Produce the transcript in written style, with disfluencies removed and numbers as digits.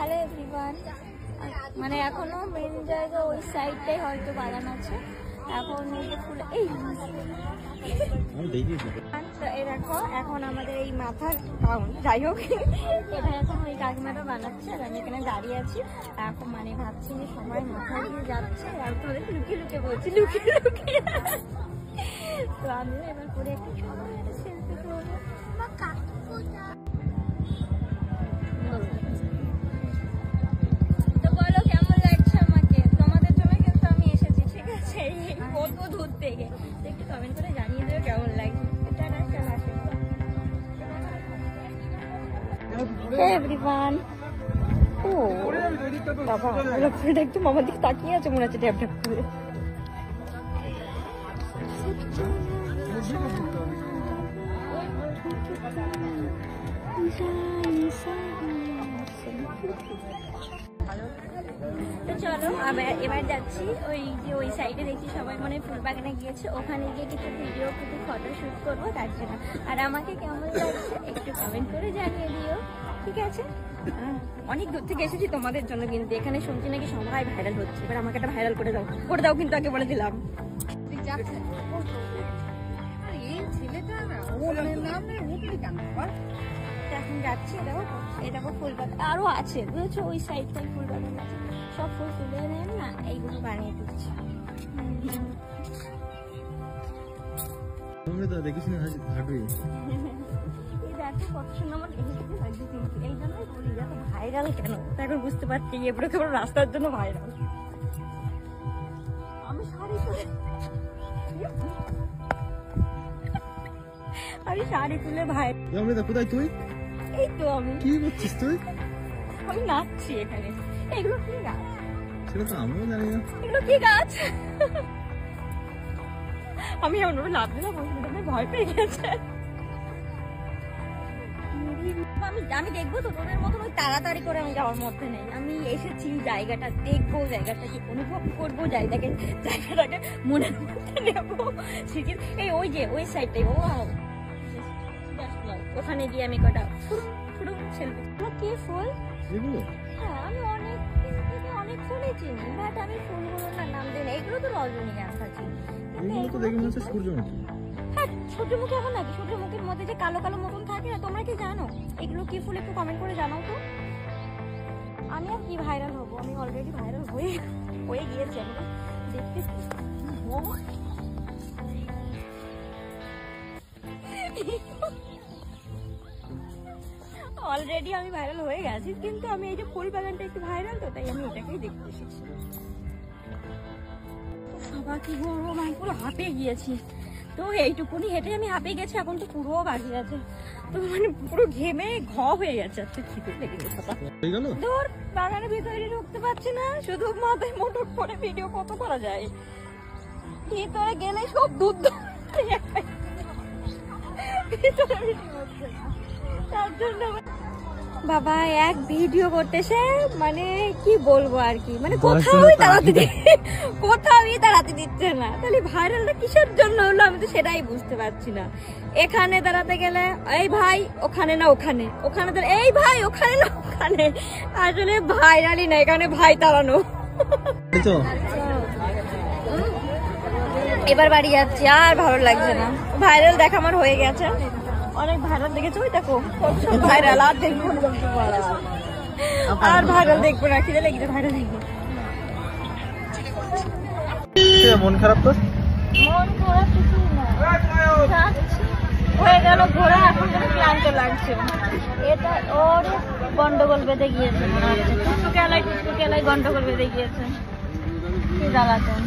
Hello everyone, মানে এখনো main জায়গা ওই সাইডটাই হয়তো বাগান আছে। এখন ফুল এই দেখো, এখন আমাদের এই মাথার টাউন, যাই হোক এটা এখন ওই কাকিমাটা বানাচ্ছে আর আমি এখানে দাঁড়িয়ে আছি। এখন মানে ভাবছি যে সবাই মাথা দিয়ে যাচ্ছে আর তোদের লুকিয়ে লুকিয়ে বলছি লুকিয়ে লুকিয়ে। তো আমিও এবার করে একটু সেলফি করবো। তো বলো কেমন লাগছে আমাকে? তোমাদের জন্য কিন্তু আমি এসেছি, ঠিক আছে, কত দূর থেকে। একটু কমেন্ট করে জানিয়ে দিও কেমন লাগছে। এভরিওয়ান, ও বাবা এটা একটু মামার দিকে তাকিয়ে আছে মনে হচ্ছে ট্যাপ ট্যাপ করে। তো চলো এবার যাচ্ছি ওই যে ওই সাইডে দেখছি সবাই মনে ফুল বাগানে গিয়েছে, ওখানে গিয়ে কিছু ভিডিও কিছু ফটো শুট করবো তার জন্য। আর আমাকে কেমন লাগছে একটু কমেন্ট করে জানিয়ে দিও, ঠিক আছে? অনেক দূর থেকে এসেছি তোমাদের জন্য, কিন্তু এখানে শুনছি নাকি সবাই ভাইরাল হচ্ছে। এবার আমাকে একটা ভাইরাল করে দাও কিন্তু আগে বলে দিলাম। এখন যাচ্ছি, দেখো ফুল বাগান আরো আছে বুঝেছো, ওই সাইডটাই ফুল বাগান আছে। সব ফুল তুলে নেন না, এইগুলো বানিয়ে দিচ্ছি। ভাইরাল কেন এখন বুঝতে পারছি, এবারে কেবল রাস্তার জন্য ভাইরাল। আমি শাড়ি তুলে ভাই। কোথায় তুই? এই তো আমি। কি করছিস তুই? আমি নাচছি এখানে। এগুলো কি গাছ? সেটা তো আমিও জানি না। এগুলো কি গাছ? আমি এমন লাভ দিলাম, ভয় পেয়ে গেছে। আমি দেখবো তো তোদের মতন ওই তাড়াতাড়ি করে আমি যাওয়ার মধ্যে নেই। আমি এসেছি জায়গাটা দেখবো, জায়গাটাকে অনুভব করবো, জায়গাটাকে মনে নেবো। এই ওই যে ওই সাইডটাই, ও ওখানে গিয়ে আমি কটা সেলফি। কি ফুল? হ্যাঁ, আমি অনেক ফুলই চিনি, বাট আমি ফুলগুলোর নাম দিই না। এগুলো তো রজনীগন্ধা চিনি। হ্যাঁ, সূর্যমুখী এখন নাকি সূর্যমুখীর মধ্যে যে কালো কালো মতন থাকে না, তোমরা কি জানো এগুলো কি ফুল? একটু কমেন্ট করে জানাও তো। আমি আর কি ভাইরাল হবো, আমি অলরেডি ভাইরাল হয়ে গিয়েছি। আমি দেখতে অলরেডি আমি ভাইরাল হয়ে গেছি, কিন্তু আমি এই যে ফুল বাগানটা একটু ভাইরাল, তো তাই আমি ওটাকেই দেখতে এসেছি। সবাই কি গরম, আমি পুরো হাঁপিয়ে গিয়েছি। তো এইটুকুনি হেঁটে আমি হাঁপিয়ে গেছি, এখন তো পুরো বাকি আছে। তো মানে পুরো ঘেমে হয়ে গেছে। খিদে লেগেছে দূর বাগানের ভিতরে ঢুকতে পারছি না, শুধু মাথায় মোটর করে ভিডিও কত করা যায়। ভিতরে গেলে সব দুধ তার জন্য বাবা এক ভিডিও করতেছে, মানে কি বলবো আর কি, মানে কোথাওই দাঁড়াতে দিচ্ছে না। তাহলে ভাইরালটা কিসের জন্য হলো আমি তো সেটাই বুঝতে পারছি না। এখানে দাঁড়াতে গেলে এই ভাই ওখানে না ওখানে, ওখানে এই ভাই ওখানে না ওখানে। আসলে ভাইরালই না, এখানে ভাই তাড়ানো। এবার বাড়ি যাচ্ছি, আর ভালো লাগছে না। ভাইরাল দেখা আমার হয়ে গেছে, অনেক ভাইরাল দেখেছো। ওই দেখো ভাইরাল, আর দেখবো আর ভাইরাল দেখবো না। খিদে লেগেছে, ভাইরাল দেখবো। মন খারাপ তো? মন খারাপ কিছু না, হয়ে গেল ঘোরা, এখন যেন ক্লান্ত লাগছে। এটা ওর গন্ডগোল বেঁধে গিয়েছে, টুকটুকেলায় গন্ডগোল বেঁধে গিয়েছে। কি জ্বালাতন।